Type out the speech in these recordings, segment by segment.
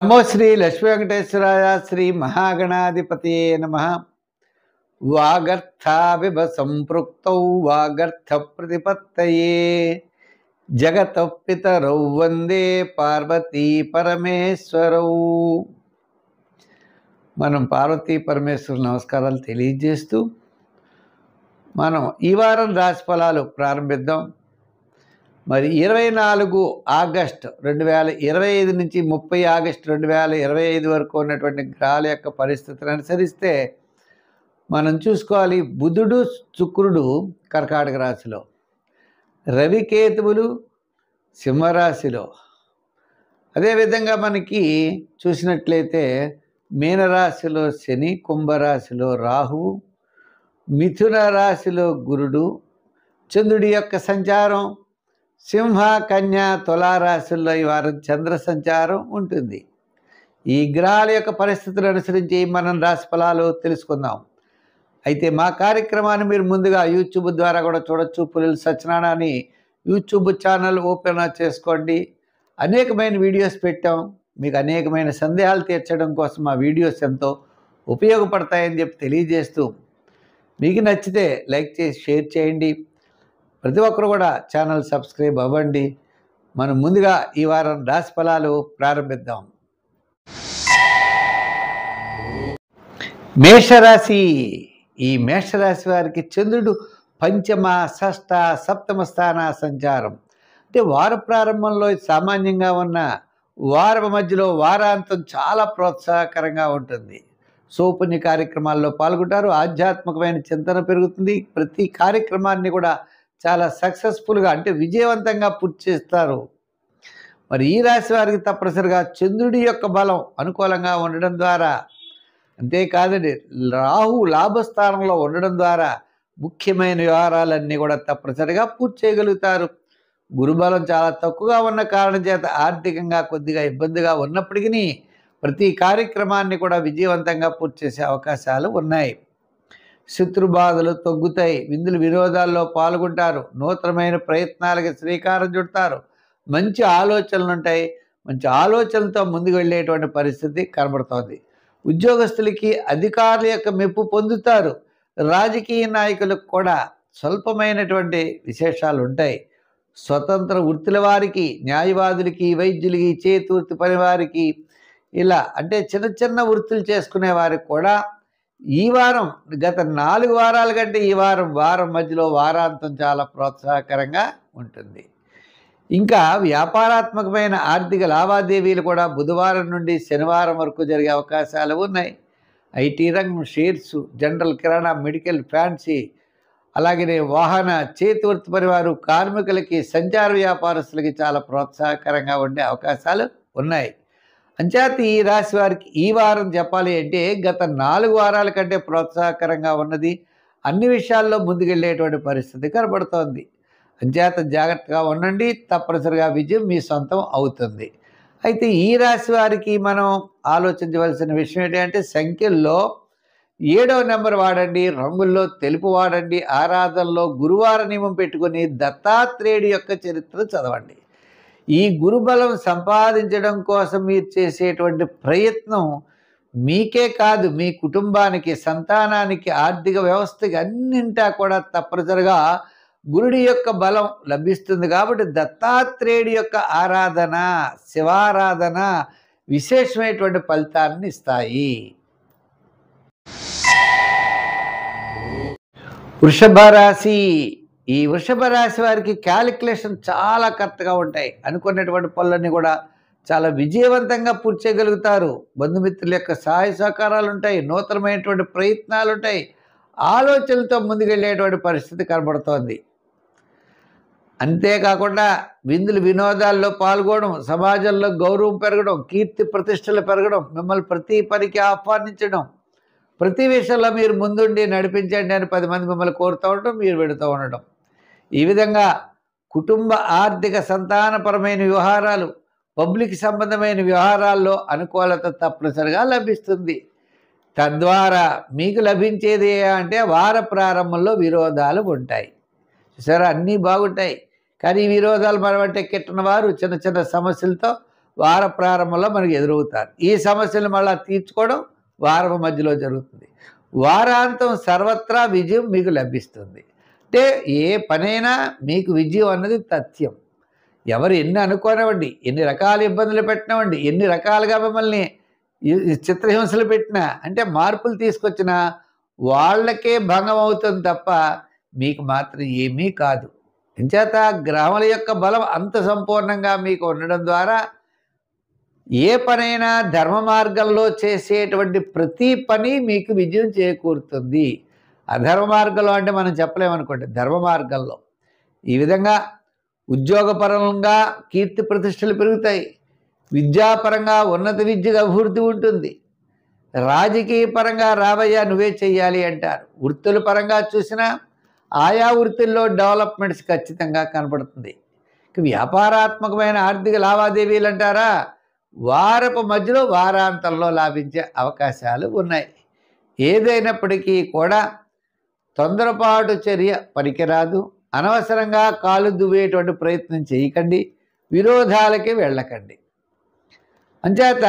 నమో శ్రీ లక్ష్మీ వెంకటేశ్వరాయ శ్రీ మహాగణాధిపతియే నమః. వాగర్థావివ సంపృక్తౌ వాగర్థ ప్రతిపత్తయే జగతః పితరౌ వందే పార్వతీ పరమేశ్వరౌ. మనం పార్వతీ పరమేశ్వరు నమస్కారాలు తెలియజేస్తూ మనం ఈ వారం రాశి ఫలాలు ప్రారంభిద్దాం. మరి 24 ఆగస్టు 2025 నుంచి 30 ఆగస్టు 2025 వరకు ఉన్నటువంటి గ్రహాల యొక్క పరిస్థితులను అనుసరిస్తే మనం చూసుకోవాలి. బుధుడు శుక్రుడు కర్కాటక రాశిలో, రవికేతువులు సింహరాశిలో, అదేవిధంగా మనకి చూసినట్లయితే మీనరాశిలో శని, కుంభరాశిలో రాహువు, మిథున రాశిలో గురుడు, చంద్రుడి యొక్క సంచారం సింహ, కన్య, తులారాశుల్లో ఈ వారం చంద్ర సంచారం ఉంటుంది. ఈ గ్రహాల యొక్క పరిస్థితులను అనుసరించి మనం రాశి ఫలాలు తెలుసుకుందాం. అయితే మా కార్యక్రమాన్ని మీరు ముందుగా యూట్యూబ్ ద్వారా కూడా చూడొచ్చు. పుల్లల సత్యనారాయణ అని యూట్యూబ్ ఛానల్ ఓపెన్ చేసుకోండి. అనేకమైన వీడియోస్ పెట్టాం. మీకు అనేకమైన సందేహాలు తీర్చడం కోసం ఆ వీడియోస్ ఎంతో ఉపయోగపడతాయని చెప్పి తెలియజేస్తూ, మీకు నచ్చితే లైక్ చేసి షేర్ చేయండి. ప్రతి ఒక్కరు కూడా ఛానల్ సబ్స్క్రైబ్ అవ్వండి. మనం ముందుగా ఈ వారం రాశి ఫలాలు ప్రారంభిద్దాం. మేషరాశి. ఈ మేషరాశి వారికి చంద్రుడు పంచమ, షష్ఠ, సప్తమ స్థాన సంచారం. అంటే వార ప్రారంభంలో సామాన్యంగా ఉన్న వారం మధ్యలో వారాంతం చాలా ప్రోత్సాహకరంగా ఉంటుంది. సౌపుణ్య కార్యక్రమాల్లో పాల్గొంటారు. ఆధ్యాత్మికమైన చింతన పెరుగుతుంది. ప్రతి కార్యక్రమాన్ని కూడా చాలా సక్సెస్ఫుల్గా అంటే విజయవంతంగా పూర్తి చేస్తారు. మరి ఈ రాశి వారికి తప్పనిసరిగా చంద్రుడి యొక్క బలం అనుకూలంగా ఉండడం ద్వారా, అంతేకాదండి రాహు లాభస్థానంలో ఉండడం ద్వారా ముఖ్యమైన వ్యవహారాలన్నీ కూడా తప్పనిసరిగా పూర్తి చేయగలుగుతారు. గురుబలం చాలా తక్కువగా ఉన్న కారణం చేత ఆర్థికంగా కొద్దిగా ఇబ్బందిగా ఉన్నప్పటికీ ప్రతి కార్యక్రమాన్ని కూడా విజయవంతంగా పూర్తి చేసే అవకాశాలు ఉన్నాయి. శత్రుబాధలు తగ్గుతాయి. విందులు వినోదాల్లో పాల్గొంటారు. నూతనమైన ప్రయత్నాలకి శ్రీకారం చుడతారు. మంచి ఆలోచనలు ఉంటాయి. మంచి ఆలోచనలతో ముందుకు వెళ్ళేటువంటి పరిస్థితి కనబడుతోంది. ఉద్యోగస్తులకి అధికారుల యొక్క మెప్పు పొందుతారు. రాజకీయ నాయకులకు కూడా స్వల్పమైనటువంటి విశేషాలు ఉంటాయి. స్వతంత్ర వృత్తుల వారికి, న్యాయవాదులకి, వైద్యులకి, చేతి వృత్తి పని వారికి, ఇలా అంటే చిన్న చిన్న వృత్తులు చేసుకునే వారికి కూడా ఈ వారం గత 4 వారాల కంటే ఈ వారం మధ్యలో వారాంతం చాలా ప్రోత్సాహకరంగా ఉంటుంది. ఇంకా వ్యాపారాత్మకమైన ఆర్థిక లావాదేవీలు కూడా బుధవారం నుండి శనివారం వరకు జరిగే అవకాశాలు ఉన్నాయి. ఐటీ రంగం, షేర్స్, జనరల్ కిరాణా, మెడికల్, ఫ్యాన్సీ, అలాగే వాహన, చేతి వృత్తి పరివారు, కార్మికులకి, సంచార వ్యాపారస్తులకి చాలా ప్రోత్సాహకరంగా ఉండే అవకాశాలు ఉన్నాయి. అంచేత ఈ రాశి వారికి ఈ వారం చెప్పాలి అంటే గత 4 వారాల కంటే ప్రోత్సాహకరంగా ఉన్నది. అన్ని విషయాల్లో ముందుకెళ్ళేటువంటి పరిస్థితి కనబడుతోంది. అంచేత జాగ్రత్తగా ఉండండి. తప్పనిసరిగా విజయం మీ సొంతం అవుతుంది. అయితే ఈ రాశి వారికి మనం ఆలోచించవలసిన విషయం ఏంటంటే సంఖ్యల్లో 7వ నెంబర్ వాడండి, రంగుల్లో తెలుపు వాడండి, ఆరాధనలో గురువార నియమం పెట్టుకొని దత్తాత్రేయుడి యొక్క చరిత్ర చదవండి. ఈ గురుబలం సంపాదించడం కోసం మీరు చేసేటువంటి ప్రయత్నం మీకే కాదు, మీ కుటుంబానికి, సంతానానికి, ఆర్థిక వ్యవస్థకి అన్నింటా కూడా తప్పనిసరిగా గురుడి యొక్క బలం లభిస్తుంది. కాబట్టి దత్తాత్రేయుడి యొక్క ఆరాధన, శివారాధన విశేషమైనటువంటి ఫలితాలను ఇస్తాయి. వృషభ రాశి. ఈ వృషభ రాశి వారికి క్యాలిక్యులేషన్ చాలా కరెక్ట్గా ఉంటాయి. అనుకున్నటువంటి పనులన్నీ కూడా చాలా విజయవంతంగా పూర్తి చేయగలుగుతారు. బంధుమిత్రుల యొక్క సహాయ సహకారాలు ఉంటాయి. నూతనమైనటువంటి ప్రయత్నాలు ఉంటాయి. ఆలోచనలతో ముందుకెళ్ళేటువంటి పరిస్థితి కనబడుతోంది. అంతేకాకుండా విందులు వినోదాల్లో పాల్గొనడం, సమాజంలో గౌరవం పెరగడం, కీర్తి ప్రతిష్టలు పెరగడం, మిమ్మల్ని ప్రతి పనికి ఆహ్వానించడం, ప్రతి విషయంలో మీరు ముందుండి నడిపించండి అని 10 మంది మిమ్మల్ని కోరుతూ ఉండడం, మీరు వెళుతూ ఉండడం. ఈ విధంగా కుటుంబ, ఆర్థిక, సంతానపరమైన వ్యవహారాలు, పబ్లిక్ సంబంధమైన వ్యవహారాల్లో అనుకూలత తప్పనిసరిగా లభిస్తుంది. తద్వారా మీకు లభించేది అంటే వార ప్రారంభంలో విరోధాలు ఉంటాయి. సరే, అన్నీ బాగుంటాయి. కానీ ఈ విరోధాలు మనమంటే కిట్టని వారు చిన్న చిన్న సమస్యలతో వార ప్రారంభంలో మనకు ఎదురవుతారు. ఈ సమస్యలు మళ్ళీ తీర్చుకోవడం వారం మధ్యలో జరుగుతుంది. వారాంతం సర్వత్రా విజయం మీకు లభిస్తుంది. అంటే ఏ పనైనా మీకు విజయం అన్నది తథ్యం. ఎవరు ఎన్ని అనుకోనివ్వండి, ఎన్ని రకాల ఇబ్బందులు పెట్టినవ్వండి, ఎన్ని రకాలుగా మిమ్మల్ని చిత్రహింసలు పెట్టినా, అంటే మార్పులు తీసుకొచ్చినా వాళ్ళకే భంగం అవుతుంది తప్ప మీకు మాత్రం ఏమీ కాదు. ఎంచేత గ్రహముల యొక్క బలం అంత సంపూర్ణంగా మీకు ఉండడం ద్వారా ఏ పనైనా ధర్మ మార్గంలో చేసేటువంటి ప్రతి పని మీకు విజయం చేకూరుతుంది. అధర్మ మార్గంలో అంటే మనం చెప్పలేమనుకోండి. ధర్మ మార్గంలో ఈ విధంగా ఉద్యోగపరంగా కీర్తి ప్రతిష్టలు పెరుగుతాయి. విద్యాపరంగా ఉన్నత విద్యకు అభివృద్ధి ఉంటుంది. రాజకీయ పరంగా రాబయ్యా నువ్వే చెయ్యాలి అంటారు. వృత్తుల పరంగా చూసినా ఆయా వృత్తుల్లో డెవలప్మెంట్స్ ఖచ్చితంగా కనపడుతుంది. వ్యాపారాత్మకమైన ఆర్థిక లావాదేవీలు అంటారా, వారపు మధ్యలో వారాంతంలో లాభించే అవకాశాలు ఉన్నాయి. ఏదైనప్పటికీ కూడా తొందరపాటు చర్య పనికిరాదు. అనవసరంగా కాలు దువ్వేటువంటి ప్రయత్నం చేయకండి. విరోధాలకి వెళ్ళకండి. అంచేత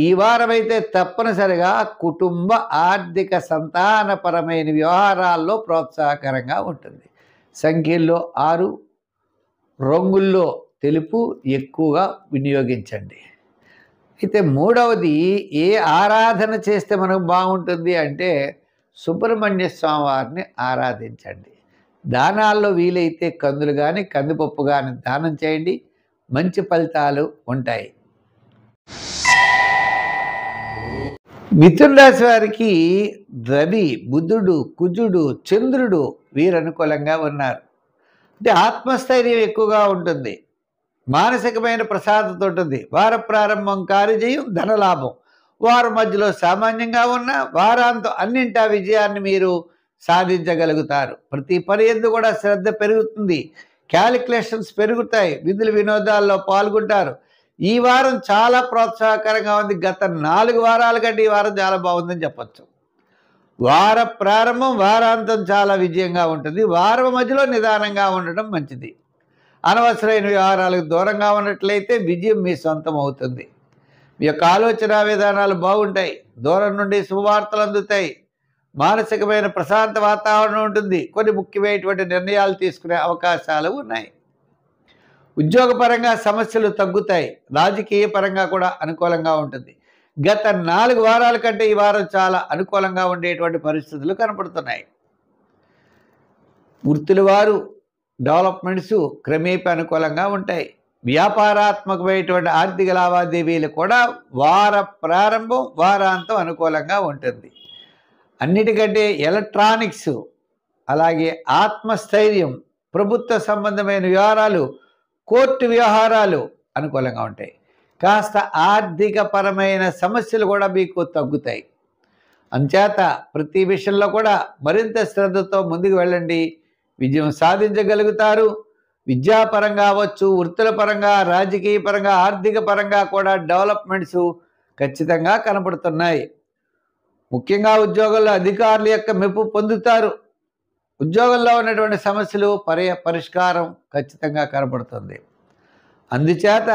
ఈ వారమైతే తప్పనిసరిగా కుటుంబ ఆర్థిక సంతానపరమైన వ్యవహారాల్లో ప్రోత్సాహకరంగా ఉంటుంది. సంఖ్యల్లో 6, రంగుల్లో తెలుపు ఎక్కువగా వినియోగించండి. అయితే మూడవది, ఏ ఆరాధన చేస్తే మనకు బాగుంటుంది అంటే సుబ్రహ్మణ్య స్వామి వారిని ఆరాధించండి. దానాల్లో వీలైతే కందులు కానీ కందిపప్పు కానీ దానం చేయండి. మంచి ఫలితాలు ఉంటాయి. మిథున రాశి వారికి రవి, బుధుడు, కుజుడు, చంద్రుడు వీరు అనుకూలంగా ఉన్నారు. అంటే ఆత్మస్థైర్యం ఎక్కువగా ఉంటుంది. మానసికమైన ప్రశాంతత ఉంటుంది. వార ప్రారంభం కార్యజయం, ధనలాభం. వారం మధ్యలో సామాన్యంగా ఉన్న వారాంతం అన్నింటా విజయాన్ని మీరు సాధించగలుగుతారు. ప్రతి పని యందు కూడా శ్రద్ధ పెరుగుతుంది. క్యాలిక్యులేషన్స్ పెరుగుతాయి. విధులు వినోదాల్లో పాల్గొంటారు. ఈ వారం చాలా ప్రోత్సాహకరంగా ఉంది. గత 4 వారాల కంటే ఈ వారం చాలా బాగుందని చెప్పచ్చు. వార ప్రారంభం వారాంతం చాలా విజయంగా ఉంటుంది. వారం మధ్యలో నిదానంగా ఉండడం మంచిది. అనవసరమైన వ్యవహారాలకు దూరంగా ఉన్నట్లయితే విజయం మీ సొంతం అవుతుంది. మీ యొక్క ఆలోచన విధానాలు బాగుంటాయి. దూరం నుండి శుభవార్తలు అందుతాయి. మానసికమైన ప్రశాంత వాతావరణం ఉంటుంది. కొన్ని ముఖ్యమైనటువంటి నిర్ణయాలు తీసుకునే అవకాశాలు ఉన్నాయి. ఉద్యోగపరంగా సమస్యలు తగ్గుతాయి. రాజకీయ పరంగా కూడా అనుకూలంగా ఉంటుంది. గత 4 వారాల కంటే ఈ వారం చాలా అనుకూలంగా ఉండేటువంటి పరిస్థితులు కనపడుతున్నాయి. వృత్తుల వారు డెవలప్మెంట్స్ క్రమేపీ అనుకూలంగా ఉంటాయి. వ్యాపారాత్మకమైనటువంటి ఆర్థిక లావాదేవీలు కూడా వార ప్రారంభం వారాంతం అనుకూలంగా ఉంటుంది. అన్నిటికంటే ఎలక్ట్రానిక్స్, అలాగే ఆత్మస్థైర్యం, ప్రభుత్వ సంబంధమైన వ్యవహారాలు, కోర్టు వ్యవహారాలు అనుకూలంగా ఉంటాయి. కాస్త ఆర్థిక పరమైన సమస్యలు కూడా మీకు తగ్గుతాయి. అంచేత ప్రతి విషయంలో కూడా మరింత శ్రద్ధతో ముందుకు వెళ్ళండి. విజయం సాధించగలుగుతారు. విద్యాపరంగా అవ్వచ్చు, వృత్తుల పరంగా, రాజకీయ పరంగా, ఆర్థిక పరంగా కూడా డెవలప్మెంట్స్ ఖచ్చితంగా కనపడుతున్నాయి. ముఖ్యంగా ఉద్యోగంలో అధికారుల యొక్క మెప్పు పొందుతారు. ఉద్యోగంలో ఉన్నటువంటి సమస్యలు పరిష్కారం ఖచ్చితంగా కనపడుతుంది. అందుచేత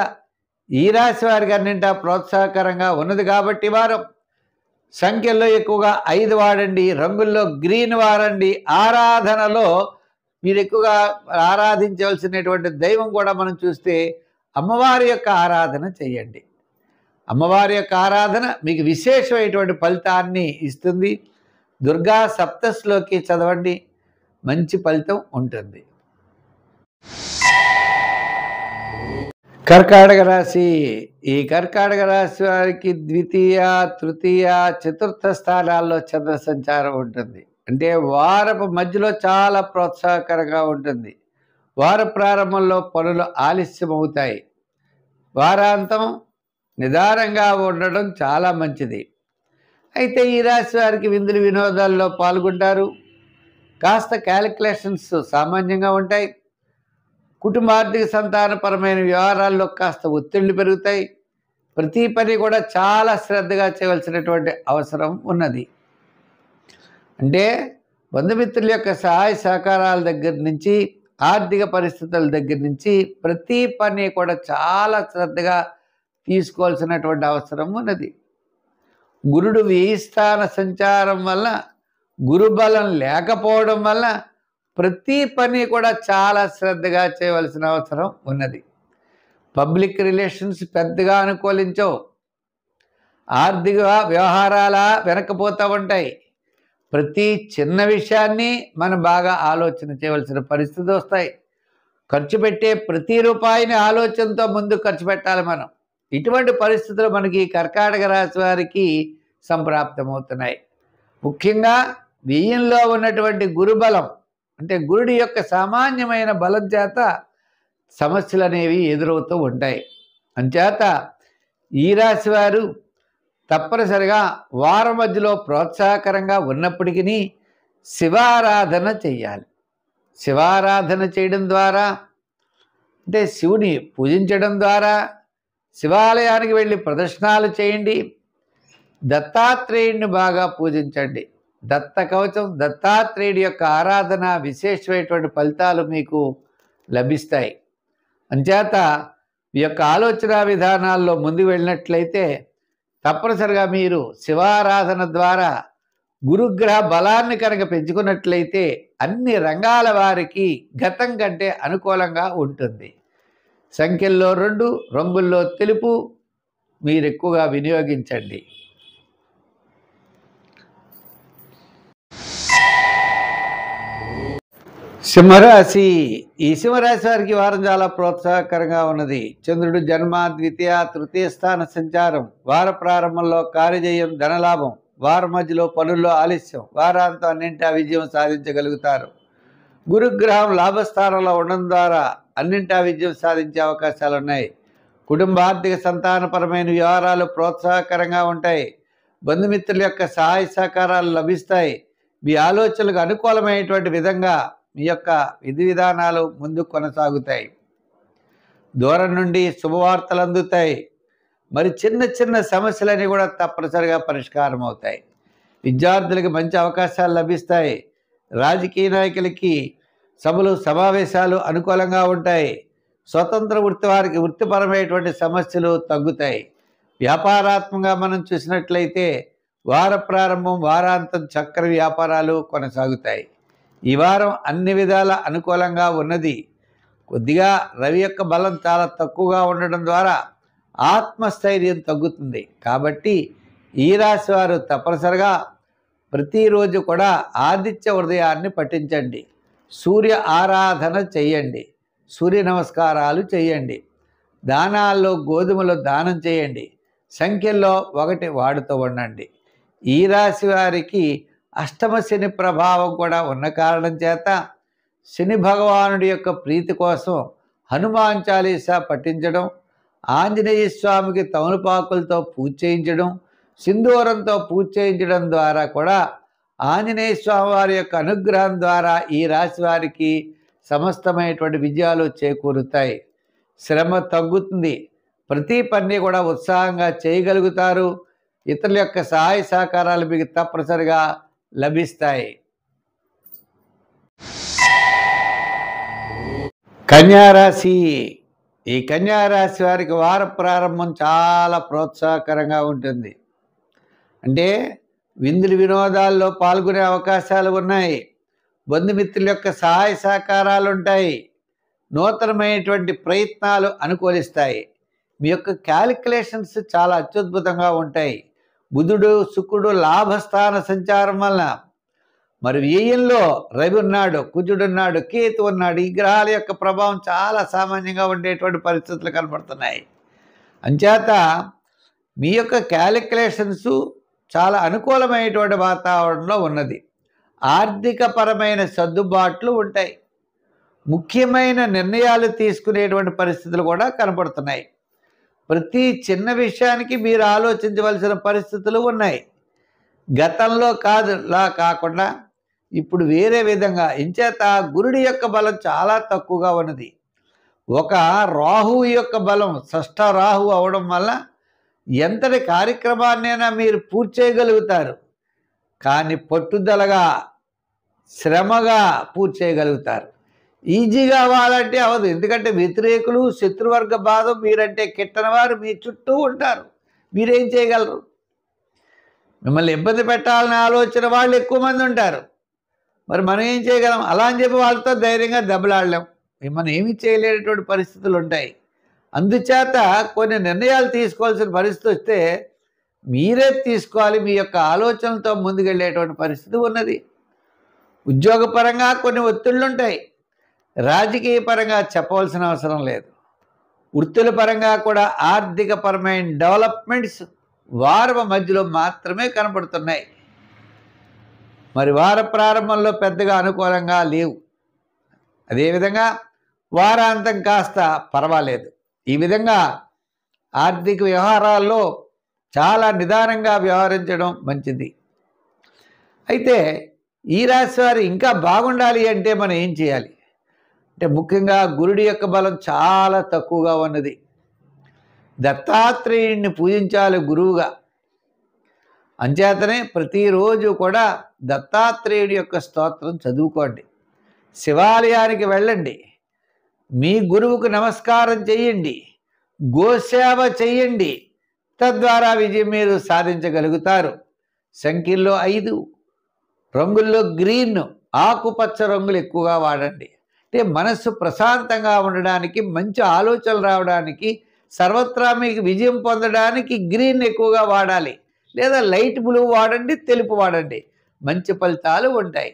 ఈ రాశి వారికి అన్నింటా ప్రోత్సాహకరంగా ఉన్నది కాబట్టి వారం సంఖ్యల్లో ఎక్కువగా 5 వాడండి. రంగుల్లో గ్రీన్ వాడండి. ఆరాధనలో మీరు ఎక్కువగా ఆరాధించవలసినటువంటి దైవం కూడా మనం చూస్తే అమ్మవారి యొక్క ఆరాధన చేయండి. అమ్మవారి యొక్క ఆరాధన మీకు విశేషమైనటువంటి ఫలితాన్ని ఇస్తుంది. దుర్గా సప్తశ్లోకి చదవండి, మంచి ఫలితం ఉంటుంది. కర్కాటక రాశి. ఈ కర్కాటక రాశి వారికి ద్వితీయ, తృతీయ, చతుర్థ స్థానాల్లో చంద్ర సంచారం ఉంటుంది. అంటే వారపు మధ్యలో చాలా ప్రోత్సాహకరంగా ఉంటుంది. వార ప్రారంభంలో పనులు ఆలస్యం అవుతాయి. వారాంతం నిదానంగా ఉండడం చాలా మంచిది. అయితే ఈ రాశి వారికి విందులు వినోదాల్లో పాల్గొంటారు. కాస్త క్యాలిక్యులేషన్స్ సామాన్యంగా ఉంటాయి. కుటుంబార్థిక సంతానపరమైన వ్యవహారాల్లో కాస్త ఒత్తిళ్లు పెరుగుతాయి. ప్రతి పని కూడా చాలా శ్రద్ధగా చేయవలసినటువంటి అవసరం ఉన్నది. అంటే బంధుమిత్రుల యొక్క సహాయ సహకారాల దగ్గర నుంచి, ఆర్థిక పరిస్థితుల దగ్గర నుంచి ప్రతి పని కూడా చాలా శ్రద్ధగా తీసుకోవాల్సినటువంటి అవసరం ఉన్నది. గురుడు 1000 స్థాన సంచారం వల్ల, గురుబలం లేకపోవడం వల్ల ప్రతి పని కూడా చాలా శ్రద్ధగా చేయవలసిన అవసరం ఉన్నది. పబ్లిక్ రిలేషన్స్ పెద్దగా అనుకూలించవు. ఆర్థిక వ్యవహారాల వెనకపోతూ ఉంటాయి. ప్రతి చిన్న విషయాన్ని మనం బాగా ఆలోచన చేయవలసిన పరిస్థితి వస్తాయి. ఖర్చు పెట్టే ప్రతి రూపాయిని ఆలోచనతో ముందు ఖర్చు పెట్టాలి మనం. ఇటువంటి పరిస్థితులు మనకి కర్కాటక రాశి వారికి సంప్రాప్తమవుతున్నాయి. ముఖ్యంగా వ్యయంలో ఉన్నటువంటి గురుబలం, అంటే గురుడి యొక్క సామాన్యమైన బలం చేత సమస్యలు అనేవి ఎదురవుతూ ఉంటాయి. అంచేత ఈ రాశి వారు తప్పనిసరిగా వారం మధ్యలో ప్రోత్సాహకరంగా ఉన్నప్పటికీ శివారాధన చెయ్యాలి. శివారాధన చేయడం ద్వారా, అంటే శివుని పూజించడం ద్వారా, శివాలయానికి వెళ్ళి ప్రదర్శనలు చేయండి. దత్తాత్రేయుడిని బాగా పూజించండి. దత్త కవచం, దత్తాత్రేయుడి యొక్క ఆరాధన విశేషమైనటువంటి ఫలితాలు మీకు లభిస్తాయి. అంచేత ఈ యొక్క ఆలోచన విధానాల్లో ముందు వెళ్ళినట్లయితే తప్పనిసరిగా మీరు శివారాధన ద్వారా గురుగ్రహ బలాన్ని కనుక పెంచుకున్నట్లయితే అన్ని రంగాల వారికి గతం కంటే అనుకూలంగా ఉంటుంది. సంఖ్యల్లో 2, రంగుల్లో తెలుపు మీరు ఎక్కువగా వినియోగించండి. సింహరాశి. ఈ సింహరాశి వారికి వారం చాలా ప్రోత్సాహకరంగా ఉన్నది. చంద్రుడు జన్మ, ద్వితీయ, తృతీయ స్థాన సంచారం, వార ప్రారంభంలో కార్యజయం, ధనలాభం, వారం మధ్యలో పనుల్లో ఆలస్యం, వారాంతం అన్నింటా విజయం సాధించగలుగుతారు. గురుగ్రహం లాభస్థానంలో ఉండడం ద్వారా అన్నింటా విజయం సాధించే అవకాశాలు ఉన్నాయి. కుటుంబ ఆర్థిక సంతానపరమైన వ్యవహారాలు ప్రోత్సాహకరంగా ఉంటాయి. బంధుమిత్రుల యొక్క సహాయ సహకారాలు లభిస్తాయి. మీ ఆలోచనలకు అనుకూలమైనటువంటి విధంగా మీ యొక్క విధి విధానాలు ముందుకు కొనసాగుతాయి. దూరం నుండి శుభవార్తలు అందుతాయి. మరి చిన్న చిన్న సమస్యలన్నీ కూడా తప్పనిసరిగా పరిష్కారం అవుతాయి. విద్యార్థులకి మంచి అవకాశాలు లభిస్తాయి. రాజకీయ నాయకులకి సభలు, సమావేశాలు అనుకూలంగా ఉంటాయి. స్వతంత్ర వృత్తి వారికి వృత్తిపరమైనటువంటి సమస్యలు తగ్గుతాయి. వ్యాపారాత్మకంగా మనం చూసినట్లయితే వార ప్రారంభం, వారాంతం చక్ర వ్యాపారాలు కొనసాగుతాయి. ఈ వారం అన్ని విధాల అనుకూలంగా ఉన్నది. కొద్దిగా రవి యొక్క బలం చాలా తక్కువగా ఉండడం ద్వారా ఆత్మస్థైర్యం తగ్గుతుంది. కాబట్టి ఈ రాశి వారు తప్పనిసరిగా ప్రతిరోజు కూడా ఆదిత్య హృదయాన్ని పఠించండి. సూర్య ఆరాధన చేయండి. సూర్య నమస్కారాలు చేయండి. దానాల్లో గోధుమలు దానం చేయండి. సంఖ్యల్లో 1 వాడుతూ ఉండండి. ఈ రాశి వారికి అష్టమ శని ప్రభావం కూడా ఉన్న కారణం చేత శని భగవానుడి యొక్క ప్రీతి కోసం హనుమాన్ చాలీసా పఠించడం, ఆంజనేయ స్వామికి తమలపాకులతో పూజ చేయించడం, సింధూరంతో పూజ చేయించడం ద్వారా కూడా ఆంజనేయ స్వామి వారి యొక్క అనుగ్రహం ద్వారా ఈ రాశి వారికి సమస్తమైనటువంటి విజయాలు చేకూరుతాయి. శ్రమ తగ్గుతుంది. ప్రతి పని కూడా ఉత్సాహంగా చేయగలుగుతారు. ఇతరుల యొక్క సహాయ సహకారాలు మీకు తప్పనిసరిగా లభిస్తాయి. కన్యారాశి. ఈ కన్యారాశి వారికి వార ప్రారంభం చాలా ప్రోత్సాహకరంగా ఉంటుంది. అంటే విందులు వినోదాల్లో పాల్గొనే అవకాశాలు ఉన్నాయి. బంధుమిత్రుల యొక్క సహాయ సహకారాలు ఉంటాయి. నూతనమైనటువంటి ప్రయత్నాలు అనుకూలిస్తాయి. మీ యొక్క క్యాలిక్యులేషన్స్ చాలా అత్యద్భుతంగా ఉంటాయి. బుధుడు, శుక్రుడు లాభస్థాన సంచారం వలన మరి వ్యయంలో రవి ఉన్నాడు, కుజుడు ఉన్నాడు, కేతు ఉన్నాడు. ఈ గ్రహాల యొక్క ప్రభావం చాలా సామాన్యంగా ఉండేటువంటి పరిస్థితులు కనబడుతున్నాయి. అంచేత మీ యొక్క క్యాలిక్యులేషన్స్ చాలా అనుకూలమైనటువంటి వాతావరణంలో ఉన్నది. ఆర్థికపరమైన సర్దుబాట్లు ఉంటాయి. ముఖ్యమైన నిర్ణయాలు తీసుకునేటువంటి పరిస్థితులు కూడా కనబడుతున్నాయి. ప్రతి చిన్న విషయానికి మీరు ఆలోచించవలసిన పరిస్థితులు ఉన్నాయి. గతంలో కాకుండా ఇప్పుడు వేరే విధంగా. ఇంచేత గురుడి యొక్క బలం చాలా తక్కువగా ఉన్నది. ఒక రాహువు యొక్క బలం షష్ఠ రాహువు అవడం వల్ల ఎంతటి కార్యక్రమాన్నైనా మీరు పూర్తి చేయగలుగుతారు. కానీ పట్టుదలగా, శ్రమగా పూర్తి చేయగలుగుతారు. ఈజీగా అవ్వాలంటే అవ్వదు. ఎందుకంటే వ్యతిరేకులు, శత్రువర్గ బాధ మీరంటే కిట్టని వారు మీ చుట్టూ ఉంటారు. మీరేం చేయగలరు? మిమ్మల్ని ఇబ్బంది పెట్టాలనే ఆలోచన వాళ్ళు ఎక్కువ మంది ఉంటారు. మరి మనం ఏం చేయగలం? అలా అని చెప్పి వాళ్ళతో ధైర్యంగా దెబ్బలాడలేం. మనం ఏమీ చేయలేనటువంటి పరిస్థితులు ఉంటాయి. అందుచేత కొన్ని నిర్ణయాలు తీసుకోవాల్సిన పరిస్థితి వస్తే మీరే తీసుకోవాలి. మీ యొక్క ఆలోచనలతో ముందుకెళ్ళేటువంటి పరిస్థితి ఉన్నది. ఉద్యోగపరంగా కొన్ని ఒత్తిళ్ళుంటాయి. రాజకీయ పరంగా చెప్పవలసిన అవసరం లేదు. వృత్తుల పరంగా కూడా ఆర్థికపరమైన డెవలప్మెంట్స్ వారం మధ్యలో మాత్రమే కనపడుతున్నాయి. మరి వార ప్రారంభంలో పెద్దగా అనుకూలంగా లేవు. అదేవిధంగా వారాంతం కాస్త పర్వాలేదు. ఈ విధంగా ఆర్థిక వ్యవహారాల్లో చాలా నిదానంగా వ్యవహరించడం మంచిది. అయితే ఈ రాశి వారు ఇంకా బాగుండాలి అంటే మనం ఏం చేయాలి అంటే, ముఖ్యంగా గురుడి యొక్క బలం చాలా తక్కువగా ఉన్నది. దత్తాత్రేయుడిని పూజించాలి గురువుగా. అంచేతనే ప్రతిరోజు కూడా దత్తాత్రేయుడి యొక్క స్తోత్రం చదువుకోండి. శివాలయానికి వెళ్ళండి. మీ గురువుకు నమస్కారం చేయండి. గోసేవ చేయండి. తద్వారా విజయం మీరు సాధించగలుగుతారు. సంఖ్యల్లో 5, రంగుల్లో గ్రీన్, ఆకుపచ్చ రంగులు ఎక్కువగా వాడండి. అంటే మనస్సు ప్రశాంతంగా ఉండడానికి, మంచి ఆలోచనలు రావడానికి, సర్వత్రా మీకు విజయం పొందడానికి గ్రీన్ ఎక్కువగా వాడాలి. లేదా లైట్ బ్లూ వాడండి, తెలుపు వాడండి. మంచి ఫలితాలు ఉంటాయి.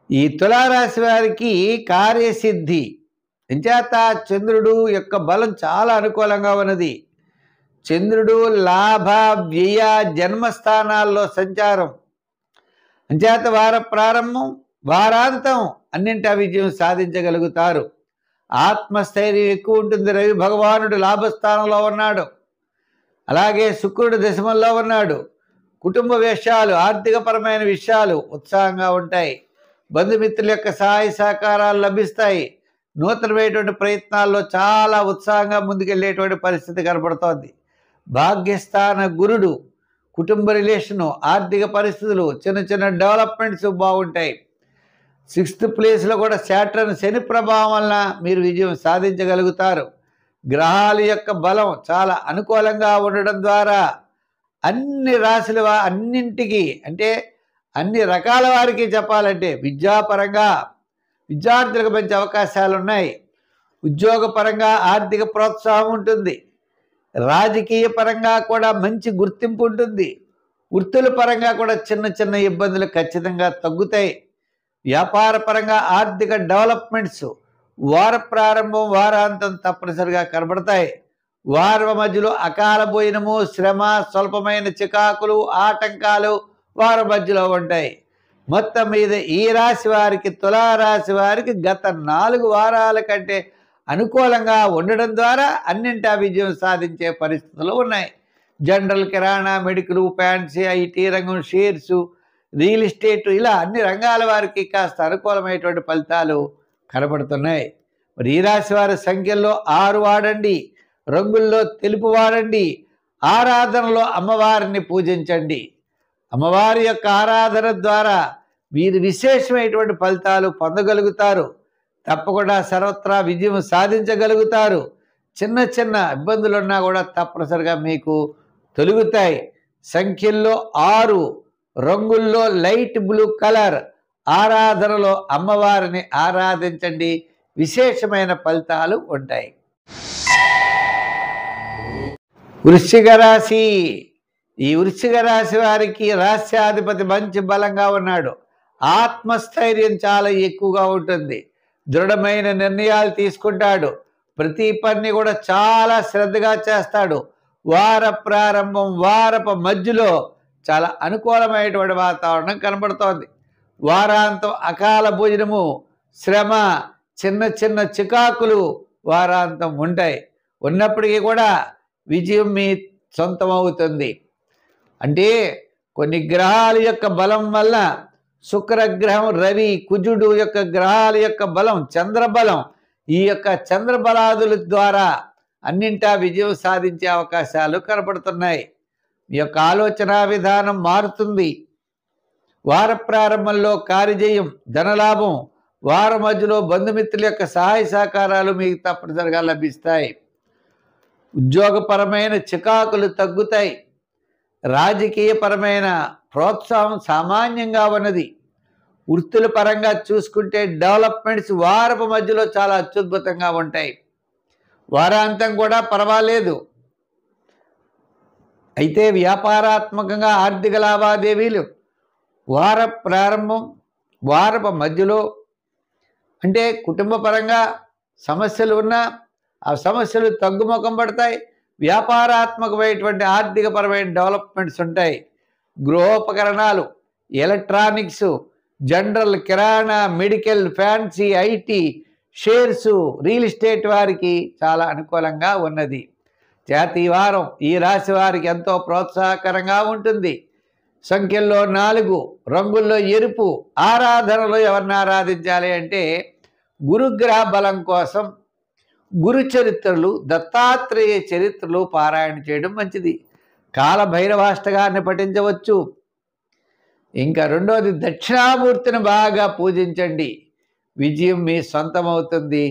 ఈ తులారాశి వారికి కార్యసిద్ధి ఎంచేత చంద్రుడు యొక్క బలం చాలా అనుకూలంగా ఉన్నది. చంద్రుడు లాభ, వ్యయ, జన్మస్థానాల్లో సంచారం అంచేత వార ప్రారంభం, వారాంతం అన్నింటా విజయం సాధించగలుగుతారు. ఆత్మస్థైర్యం ఎక్కువ ఉంటుంది. రవి భగవానుడు లాభస్థానంలో ఉన్నాడు. అలాగే శుక్రుడు దశమంలో ఉన్నాడు. కుటుంబ విషయాలు, ఆర్థికపరమైన విషయాలు ఉత్సాహంగా ఉంటాయి. బంధుమిత్రుల యొక్క సహాయ సహకారాలు లభిస్తాయి. నూతనమైనటువంటి ప్రయత్నాల్లో చాలా ఉత్సాహంగా ముందుకెళ్ళేటువంటి పరిస్థితి కనపడుతోంది. భాగ్యస్థాన గురుడు, కుటుంబ రిలేషను, ఆర్థిక పరిస్థితులు, చిన్న చిన్న డెవలప్మెంట్స్ బాగుంటాయి. 6th ప్లేస్లో కూడా శాటర్న్, శని ప్రభావం వలన మీరు విజయం సాధించగలుగుతారు. గ్రహాల యొక్క బలం చాలా అనుకూలంగా ఉండడం ద్వారా అన్ని రాశుల అన్నింటికి అంటే అన్ని రకాల వారికి చెప్పాలంటే విద్యాపరంగా విద్యార్థులకు మంచి అవకాశాలు ఉన్నాయి. ఉద్యోగపరంగా ఆర్థిక ప్రోత్సాహం ఉంటుంది. రాజకీయ పరంగా కూడా మంచి గుర్తింపు ఉంటుంది. వృత్తుల పరంగా కూడా చిన్న చిన్న ఇబ్బందులు ఖచ్చితంగా తగ్గుతాయి. వ్యాపార పరంగా ఆర్థిక డెవలప్మెంట్స్ వార ప్రారంభం, వారాంతం తప్పనిసరిగా కనబడతాయి. వారం మధ్యలో అకాల భోజనము, శ్రమ, స్వల్పమైన చికాకులు, ఆటంకాలు వారం మధ్యలో ఉంటాయి. మొత్తం మీద ఈ రాశి వారికి, తులారాశి వారికి గత 4 వారాల కంటే అనుకూలంగా ఉండడం ద్వారా అన్నింటా విజయం సాధించే పరిస్థితులు ఉన్నాయి. జనరల్, కిరాణా, మెడికల్, ఫ్యాన్సీ, ఐటీ రంగం, షేర్సు, రియల్ ఎస్టేట్ ఇలా అన్ని రంగాల వారికి కాస్త అనుకూలమైనటువంటి ఫలితాలు కనబడుతున్నాయి. మరి ఈ రాశి వారి సంఖ్యల్లో 6 వాడండి. రంగుల్లో తెలుపు వాడండి. ఆరాధనలో అమ్మవారిని పూజించండి. అమ్మవారి యొక్క ఆరాధన ద్వారా మీరు విశేషమైనటువంటి ఫలితాలు పొందగలుగుతారు. తప్పకుండా సర్వత్రా విజయం సాధించగలుగుతారు. చిన్న చిన్న ఇబ్బందులున్నా కూడా తప్పనిసరిగా మీకు తొలుగుతాయి. సంఖ్యల్లో 6, రంగుల్లో లైట్ బ్లూ కలర్. ఆరాధనలో అమ్మవారిని ఆరాధించండి. విశేషమైన ఫలితాలు ఉంటాయి. వృశ్చిక రాశి. ఈ వృశ్చిక రాశి వారికి రాశ్యాధిపతి మంచి బలంగా ఉన్నాడు. ఆత్మస్థైర్యం చాలా ఎక్కువగా ఉంటుంది. దృఢమైన నిర్ణయాలు తీసుకుంటాడు. ప్రతి పని కూడా చాలా శ్రద్ధగా చేస్తాడు. వార ప్రారంభం, వారపు మధ్యలో చాలా అనుకూలమైనటువంటి వాతావరణం కనబడుతోంది. వారాంతం అకాల భోజనము, శ్రమ, చిన్న చిన్న చికాకులు వారాంతం ఉంటాయి. ఉన్నప్పటికీ కూడా విజయం మీ సొంతమవుతుంది. అంటే కొన్ని గ్రహాల యొక్క బలం వల్ల, శుక్రగ్రహం, రవి, కుజుడు యొక్క గ్రహాల యొక్క బలం, చంద్రబలం, ఈ యొక్క చంద్రబలాదుల ద్వారా అన్నింటా విజయం సాధించే అవకాశాలు కనపడుతున్నాయి. మీ యొక్క ఆలోచన విధానం మారుతుంది. వార ప్రారంభంలో కార్యజయం, ధనలాభం, వార మధ్యలో బంధుమిత్రుల యొక్క సహాయ సహకారాలు మీకు తప్పనిసరిగా లభిస్తాయి. ఉద్యోగపరమైన చికాకులు తగ్గుతాయి. రాజకీయపరమైన ప్రోత్సాహం సామాన్యంగా ఉన్నది. వృత్తుల పరంగా చూసుకుంటే డెవలప్మెంట్స్ వారపు మధ్యలో చాలా అత్యద్భుతంగా ఉంటాయి. వారాంతం కూడా పర్వాలేదు. అయితే వ్యాపారాత్మకంగా ఆర్థిక లావాదేవీలు వార ప్రారంభం, వారపు మధ్యలో అంటే కుటుంబ పరంగా సమస్యలు ఉన్నా ఆ సమస్యలు తగ్గుముఖం పడతాయి. వ్యాపారాత్మకమైనటువంటి ఆర్థికపరమైన డెవలప్మెంట్స్ ఉంటాయి. గృహోపకరణాలు, ఎలక్ట్రానిక్స్, జనరల్, కిరాణా, medical, fancy, IT, shares, real estate వారికి చాలా అనుకూలంగా ఉన్నది. జాతీయ వారం ఈ రాశి వారికి ఎంతో ప్రోత్సాహకరంగా ఉంటుంది. సంఖ్యల్లో 4, రంగుల్లో ఎరుపు. ఆరాధనలో ఎవరిని ఆరాధించాలి అంటే గురుగ్రహ బలం కోసం గురు చరిత్రలు, దత్తాత్రేయ చరిత్రలు పారాయణ చేయడం మంచిది. కాలభైరవాష్టకాన్ని పఠించవచ్చు. ఇంకా రెండోది దక్షిణామూర్తిని బాగా పూజించండి. విజయం మీ సొంతమవుతుంది.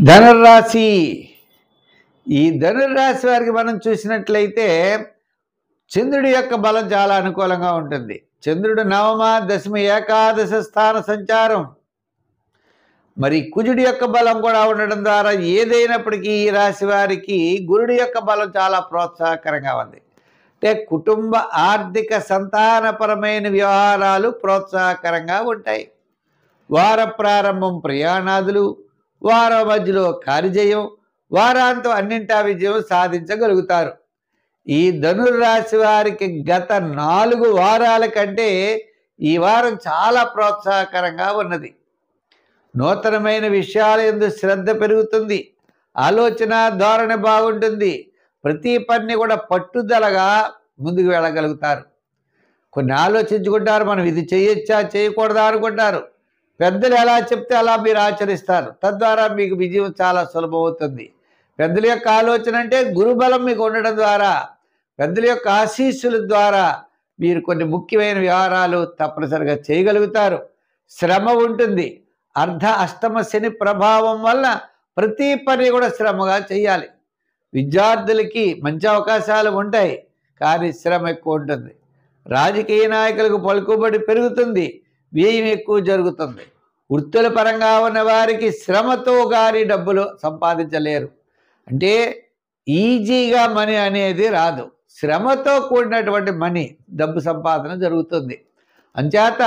ధనుర్రాశి. ఈ ధనుర్రాశి వారికి మనం చూసినట్లయితే చంద్రుడి యొక్క బలం చాలా అనుకూలంగా ఉంటుంది. చంద్రుడు నవమ, దశమ, ఏకాదశ స్థాన సంచారం. మరి కుజుడి యొక్క బలం కూడా ఉండడం ద్వారా ఏదైనప్పటికీ ఈ రాశి వారికి గురుడి యొక్క బలం చాలా ప్రోత్సాహకరంగా ఉంది. అంటే కుటుంబ ఆర్థిక సంతానపరమైన వ్యవహారాలు ప్రోత్సాహకరంగా ఉంటాయి. వార ప్రారంభం ప్రయాణాదులు, వార మధ్యలో కార్యజయం, వారాంతం అన్నింటా విజయం సాధించగలుగుతారు. ఈ ధనుర్రాశి వారికి గత 4 వారాల కంటే ఈ వారం చాలా ప్రోత్సాహకరంగా ఉన్నది. నూతనమైన విషయాల యందు శ్రద్ధ పెరుగుతుంది. ఆలోచన ధోరణి బాగుంటుంది. ప్రతి పని కూడా పట్టుదలగా ముందుకు వెళ్ళగలుగుతారు. కొన్ని ఆలోచించుకుంటారు, మనం ఇది చేయొచ్చా చేయకూడదా అనుకుంటారు. పెద్దలు ఎలా చెప్తే అలా మీరు ఆచరిస్తారు. తద్వారా మీకు విజయం చాలా సులభమవుతుంది. పెద్దల యొక్క ఆలోచన అంటే గురుబలం మీకు ఉండడం ద్వారా, పెద్దల యొక్క ఆశీస్సుల ద్వారా మీరు కొన్ని ముఖ్యమైన వ్యవహారాలు తప్పనిసరిగా చేయగలుగుతారు. శ్రమ ఉంటుంది. అర్ధ అష్టమ శని ప్రభావం వల్ల ప్రతి పని కూడా శ్రమగా చేయాలి. విద్యార్థులకి మంచి అవకాశాలు ఉంటాయి, కానీ శ్రమ ఎక్కువ ఉంటుంది. రాజకీయ నాయకులకు పలుకుబడి పెరుగుతుంది, వ్యయం ఎక్కువ జరుగుతుంది. వృత్తుల పరంగా ఉన్న వారికి శ్రమతో కానీ డబ్బులు సంపాదించలేరు. అంటే ఈజీగా మనీ అనేది రాదు. శ్రమతో కూడినటువంటి మనీ, డబ్బు సంపాదన జరుగుతుంది. అంచేత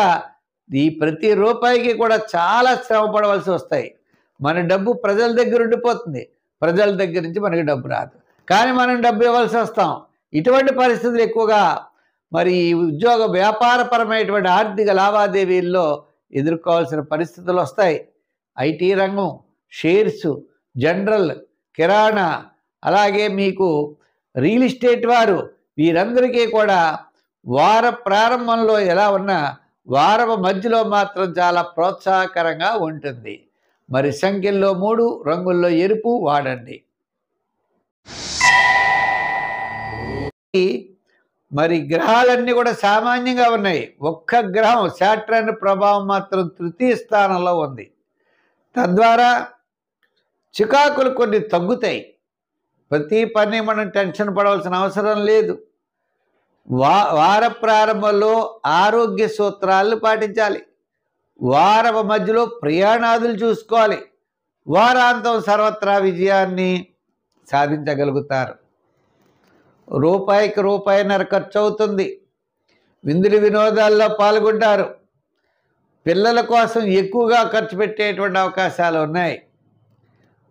ఈ ప్రతి రూపాయికి కూడా చాలా శ్రమ పడవలసి వస్తాయి. మన డబ్బు ప్రజల దగ్గర ఉండిపోతుంది, ప్రజల దగ్గర నుంచి మనకి డబ్బు రాదు, కానీ మనం డబ్బు ఇవ్వాల్సి వస్తాం. ఇటువంటి పరిస్థితులు ఎక్కువగా మరి ఉద్యోగ వ్యాపారపరమైనటువంటి ఆర్థిక లావాదేవీల్లో ఎదుర్కోవాల్సిన పరిస్థితులు వస్తాయి. ఐటీ రంగం, షేర్సు, జనరల్, కిరాణా, అలాగే మీకు రియల్ ఎస్టేట్ వారు, వీరందరికీ కూడా వార ప్రారంభంలో ఎలా ఉన్నా వారపు మధ్యలో మాత్రం చాలా ప్రోత్సాహకరంగా ఉంటుంది. మరి సంఖ్యల్లో 3, రంగుల్లో ఎరుపు వాడండి. మరి గ్రహాలన్నీ కూడా సామాన్యంగా ఉన్నాయి. ఒక్క గ్రహం శాట్రన్ ప్రభావం మాత్రం తృతీయ స్థానంలో ఉంది. తద్వారా చికాకులు కొన్ని తగ్గుతాయి. ప్రతి పని మనం టెన్షన్ పడవలసిన అవసరం లేదు. వార ప్రారంభంలో ఆరోగ్య సూత్రాలను పాటించాలి. వారపు మధ్యలో ప్రయాణాదులు చూసుకోవాలి. వారాంతం సర్వత్రా విజయాన్ని సాధించగలుగుతారు. రూపాయికి రూపాయిన్నర ఖర్చు అవుతుంది. విందులు వినోదాల్లో పాల్గొంటారు. పిల్లల కోసం ఎక్కువగా ఖర్చు పెట్టేటువంటి అవకాశాలు ఉన్నాయి.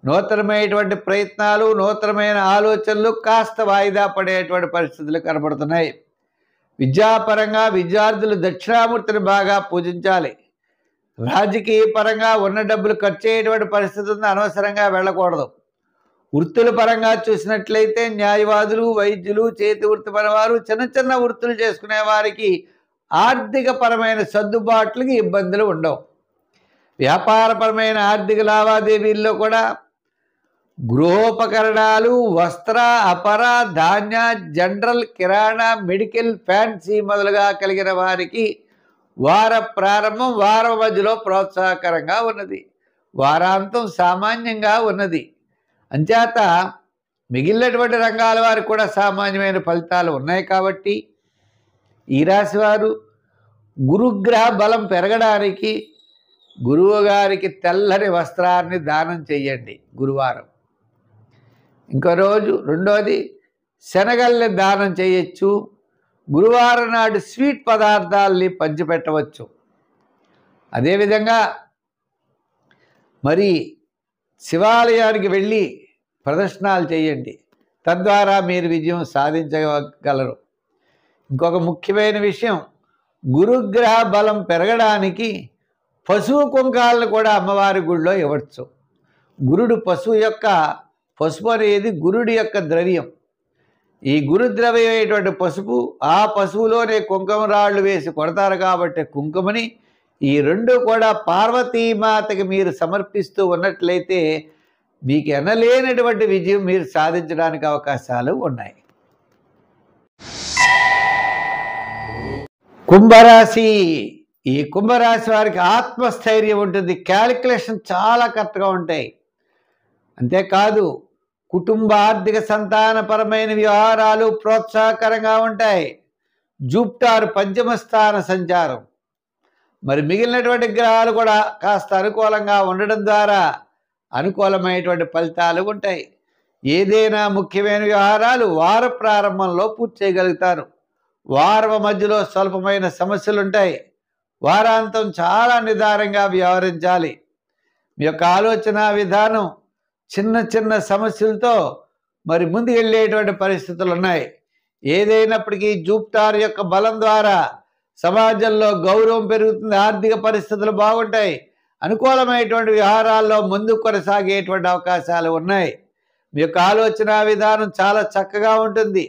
నూతనమైనటువంటి ప్రయత్నాలు, నూతనమైన ఆలోచనలు కాస్త వాయిదా పడేటువంటి పరిస్థితులు కనబడుతున్నాయి. విద్యాపరంగా విద్యార్థులు దక్షిణామూర్తిని బాగా పూజించాలి. రాజకీయ పరంగా ఉన్న డబ్బులు ఖర్చు అయ్యేటువంటి పరిస్థితి ఉంది, అనవసరంగా వెళ్ళకూడదు. వృత్తుల పరంగా చూసినట్లయితే న్యాయవాదులు, వైద్యులు, చేతి వృత్తి పరవారు, చిన్న చిన్న వృత్తులు చేసుకునే వారికి ఆర్థిక పరమైన సర్దుబాట్లకి ఇబ్బందులు ఉండవు. వ్యాపారపరమైన ఆర్థిక లావాదేవీల్లో కూడా గృహోపకరణాలు, వస్త్ర, అపర, ధాన్య, జనరల్, కిరాణా, మెడికల్, ఫ్యాన్సీ మొదలుగా కలిగిన వారికి వార ప్రారంభం వారం మధ్యలో ప్రోత్సాహకరంగా ఉన్నది. వారాంతం సామాన్యంగా ఉన్నది. అంచేత మిగిలినటువంటి రంగాల వారికి కూడా సామాన్యమైన ఫలితాలు ఉన్నాయి. కాబట్టి ఈ రాశి వారు గురుగ్రహ బలం పెరగడానికి గురువు గారికి తెల్లని వస్త్రాన్ని దానం చెయ్యండి గురువారం. ఇంకో రోజు రెండోది శనగల్ని దానం చేయొచ్చు. గురువారం నాడు స్వీట్ పదార్థాలని పంచిపెట్టవచ్చు. అదేవిధంగా మరి శివాలయానికి వెళ్ళి ప్రదర్శనలు చేయండి. తద్వారా మీరు విజయం సాధించగలరు. ఇంకొక ముఖ్యమైన విషయం, గురుగ్రహ బలం పెరగడానికి పశువు కుంకాలను కూడా అమ్మవారి గుడిలో ఇవ్వచ్చు. పసుపు అనేది గురుడి యొక్క ద్రవ్యం. ఈ గురు ద్రవ్యం అయినటువంటి పసుపు, ఆ పశువులోనే కుంకుమ రాళ్ళు వేసి కొడతారు కాబట్టి కుంకుమని ఈ రెండు కూడా పార్వతీమాతకి మీరు సమర్పిస్తూ ఉన్నట్లయితే మీకు ఎనలేనటువంటి విజయం మీరు సాధించడానికి అవకాశాలు ఉన్నాయి. కుంభరాశి. ఈ కుంభరాశి వారికి ఆత్మస్థైర్యం ఉంటుంది. క్యాలిక్యులేషన్ చాలా కరెక్ట్గా ఉంటాయి. అంతేకాదు కుటుంబ ఆర్థిక సంతానపరమైన వ్యవహారాలు ప్రోత్సాహకరంగా ఉంటాయి. జూపిటర్ పంచమ స్థాన సంచారం, మరి మిగిలినటువంటి గ్రహాలు కూడా కాస్త అనుకూలంగా ఉండడం ద్వారా అనుకూలమైనటువంటి ఫలితాలు ఉంటాయి. ఏదైనా ముఖ్యమైన వ్యవహారాలు వార ప్రారంభంలో పూర్తి చేయగలుగుతారు. వారం మధ్యలో స్వల్పమైన సమస్యలు ఉంటాయి. వారాంతం చాలా నిదానంగా వ్యవహరించాలి. మీ యొక్క ఆలోచన విధానం చిన్న చిన్న సమస్యలతో మరి ముందుకెళ్ళేటువంటి పరిస్థితులు ఉన్నాయి. ఏదైనప్పటికీ జూపిటర్ యొక్క బలం ద్వారా సమాజంలో గౌరవం పెరుగుతుంది. ఆర్థిక పరిస్థితులు బాగుంటాయి. అనుకూలమైనటువంటి వ్యవహారాల్లో ముందుకు కొనసాగేటువంటి అవకాశాలు ఉన్నాయి. మీ యొక్క ఆలోచన విధానం చాలా చక్కగా ఉంటుంది.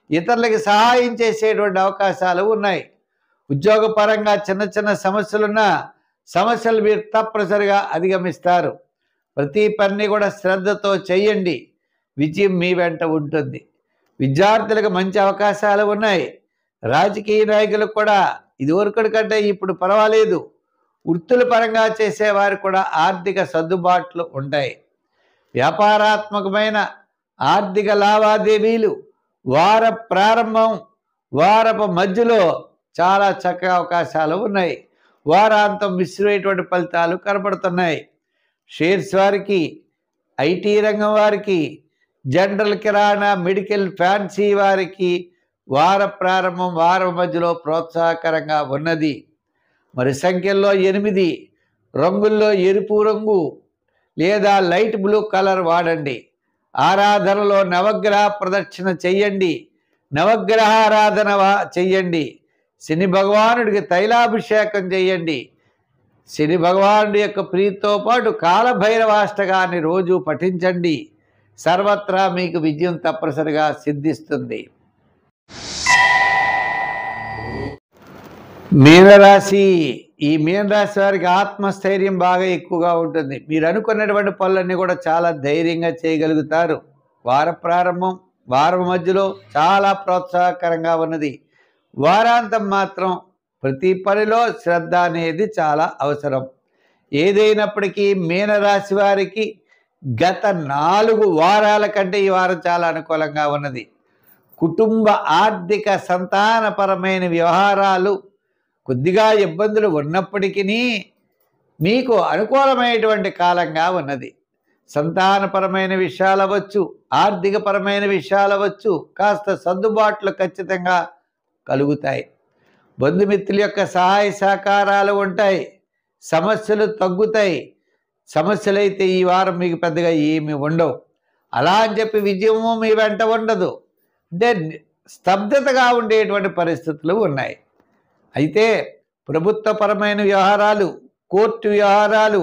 ఇతరులకి సహాయం చేసేటువంటి అవకాశాలు ఉన్నాయి. ఉద్యోగపరంగా చిన్న చిన్న సమస్యలున్నా సమస్యలు మీరు తప్పనిసరిగా అధిగమిస్తారు. ప్రతి పని కూడా శ్రద్ధతో చేయండి. విజయం మీ వెంట ఉంటుంది. విద్యార్థులకు మంచి అవకాశాలు ఉన్నాయి. రాజకీయ నాయకులకు కూడా ఇదివరకటి కంటే ఇప్పుడు పర్వాలేదు. వృత్తుల పరంగా చేసేవారికి కూడా ఆర్థిక సర్దుబాట్లు ఉంటాయి. వ్యాపారాత్మకమైన ఆర్థిక లావాదేవీలు వార ప్రారంభం వారపు మధ్యలో చాలా చక్కగా అవకాశాలు ఉన్నాయి. వారాంతం మిశ్రమైనటువంటి ఫలితాలు కనపడుతున్నాయి. షేర్స్ వారికి, ఐటీ రంగం వారికి, జనరల్, కిరాణా, మెడికల్, ఫ్యాన్సీ వారికి వార ప్రారంభం వారం మధ్యలో ప్రోత్సాహకరంగా ఉన్నది. మరి సంఖ్యల్లో 8, రంగుల్లో ఎరుపు రంగు లేదా లైట్ బ్లూ కలర్ వాడండి. ఆరాధనలో నవగ్రహ ప్రదక్షిణ చెయ్యండి. నవగ్రహ ఆరాధన చెయ్యండి. శని భగవానుడికి తైలాభిషేకం చేయండి. శని భగవానుడి యొక్క ప్రీతితో పాటు కాలభైరవాష్టకాన్ని రోజు పఠించండి. సర్వత్రా మీకు విజయం తప్పనిసరిగా సిద్ధిస్తుంది. మీనరాశి. ఈ మీనరాశి వారికి ఆత్మస్థైర్యం బాగా ఎక్కువగా ఉంటుంది. మీరు అనుకున్నటువంటి పనులన్నీ కూడా చాలా ధైర్యంగా చేయగలుగుతారు. వార ప్రారంభం వారం మధ్యలో చాలా ప్రోత్సాహకరంగా ఉన్నది. వారాంతం మాత్రం ప్రతి పనిలో శ్రద్ధ అనేది చాలా అవసరం. ఏదైనప్పటికీ మీనరాశి వారికి గత 4 వారాల కంటే ఈ వారం చాలా అనుకూలంగా ఉన్నది. కుటుంబ ఆర్థిక సంతానపరమైన వ్యవహారాలు కొద్దిగా ఇబ్బందులు ఉన్నప్పటికీ మీకు అనుకూలమైనటువంటి కాలంగా ఉన్నది. సంతానపరమైన విషయాలు అవ్వచ్చు, ఆర్థికపరమైన విషయాలు అవ్వచ్చు, కాస్త సర్దుబాట్లు ఖచ్చితంగా కలుగుతాయి. బంధుమిత్రుల యొక్క సహాయ సహకారాలు ఉంటాయి. సమస్యలు తగ్గుతాయి. సమస్యలైతే ఈ వారం మీకు పెద్దగా ఏమి ఉండవు. అలా అని చెప్పి విజయము మీ వెంట ఉండదు. అంటే స్తబ్దతగా ఉండేటువంటి పరిస్థితులు ఉన్నాయి. అయితే ప్రభుత్వపరమైన వ్యవహారాలు, కోర్టు వ్యవహారాలు,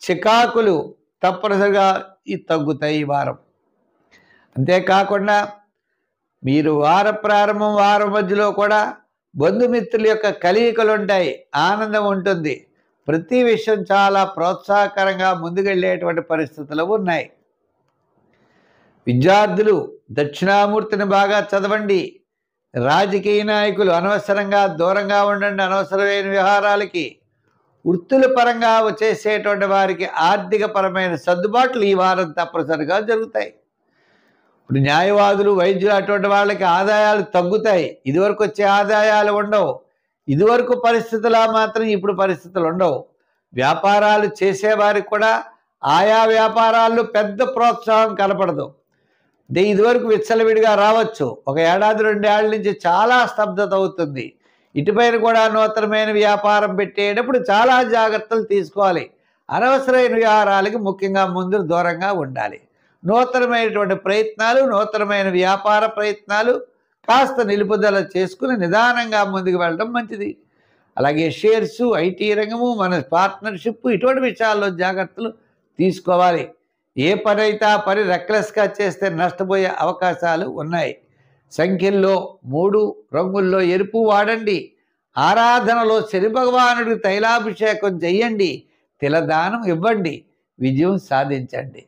చికాకులు తప్పనిసరిగా తగ్గుతాయి ఈ వారం. అంతేకాకుండా మీరు వార ప్రారంభం వారం మధ్యలో కూడా బంధుమిత్రుల యొక్క కలయికలు ఉంటాయి. ఆనందం ఉంటుంది. ప్రతి విషయం చాలా ప్రోత్సాహకరంగా ముందుకెళ్ళేటువంటి పరిస్థితులు ఉన్నాయి. విద్యార్థులు దక్షిణామూర్తిని బాగా చదవండి. రాజకీయ నాయకులు అనవసరంగా దూరంగా ఉండండి అనవసరమైన వ్యవహారాలకి. వృత్తుల పరంగా చేసేటువంటి వారికి ఆర్థిక పరమైన సర్దుబాట్లు ఈ వారం తప్పనిసరిగా జరుగుతాయి. ఇప్పుడు న్యాయవాదులు, వైద్యులు అటువంటి వాళ్ళకి ఆదాయాలు తగ్గుతాయి. ఇదివరకు వచ్చే ఆదాయాలు ఉండవు. ఇదివరకు పరిస్థితులా మాత్రం ఇప్పుడు పరిస్థితులు ఉండవు. వ్యాపారాలు చేసేవారికి కూడా ఆయా వ్యాపారాల్లో పెద్ద ప్రోత్సాహం కనపడదు. ఇదివరకు విచ్చలవిడిగా రావచ్చు. ఒక ఏడాది 2 ఏళ్ల నుంచి చాలా స్తబ్దత అవుతుంది. ఇటుపైన కూడా నూతనమైన వ్యాపారం పెట్టేటప్పుడు చాలా జాగ్రత్తలు తీసుకోవాలి. అనవసరమైన వ్యవహారాలకి ముఖ్యంగా ముందు దూరంగా ఉండాలి. నూతనమైనటువంటి ప్రయత్నాలు, నూతనమైన వ్యాపార ప్రయత్నాలు కాస్త నిలుపుదల చేసుకుని నిదానంగా ముందుకు వెళ్ళడం మంచిది. అలాగే షేర్సు, ఐటీ రంగము, మన పార్ట్నర్షిప్ ఇటువంటి విషయాల్లో జాగ్రత్తలు తీసుకోవాలి. ఏ పని అయితే ఆ పని రెక్లెస్గా చేస్తే నష్టపోయే అవకాశాలు ఉన్నాయి. సంఖ్యల్లో 3, రంగుల్లో ఎరుపు వాడండి. ఆరాధనలో శని భగవానుడికి తైలాభిషేకం చెయ్యండి. తిలదానం ఇవ్వండి. విజయం సాధించండి.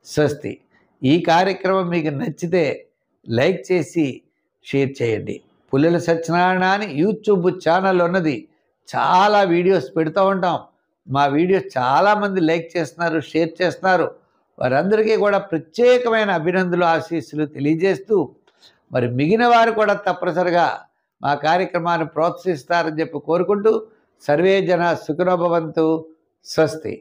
స్వస్తి. ఈ కార్యక్రమం మీకు నచ్చితే లైక్ చేసి షేర్ చేయండి. పుల్లెల సత్యనారాయణ అని యూట్యూబ్ ఛానల్ ఉన్నది. చాలా వీడియోస్ పెడుతూ ఉంటాం. మా వీడియోస్ చాలామంది లైక్ చేస్తున్నారు, షేర్ చేస్తున్నారు. వారందరికీ కూడా ప్రత్యేకమైన అభినందనలు, ఆశీస్సులు తెలియజేస్తూ మరి మిగిలిన వారు కూడా తప్పనిసరిగా మా కార్యక్రమాన్ని ప్రోత్సహిస్తారని చెప్పి కోరుకుంటూ సర్వే జన సుఖినో భవంతు. స్వస్తి.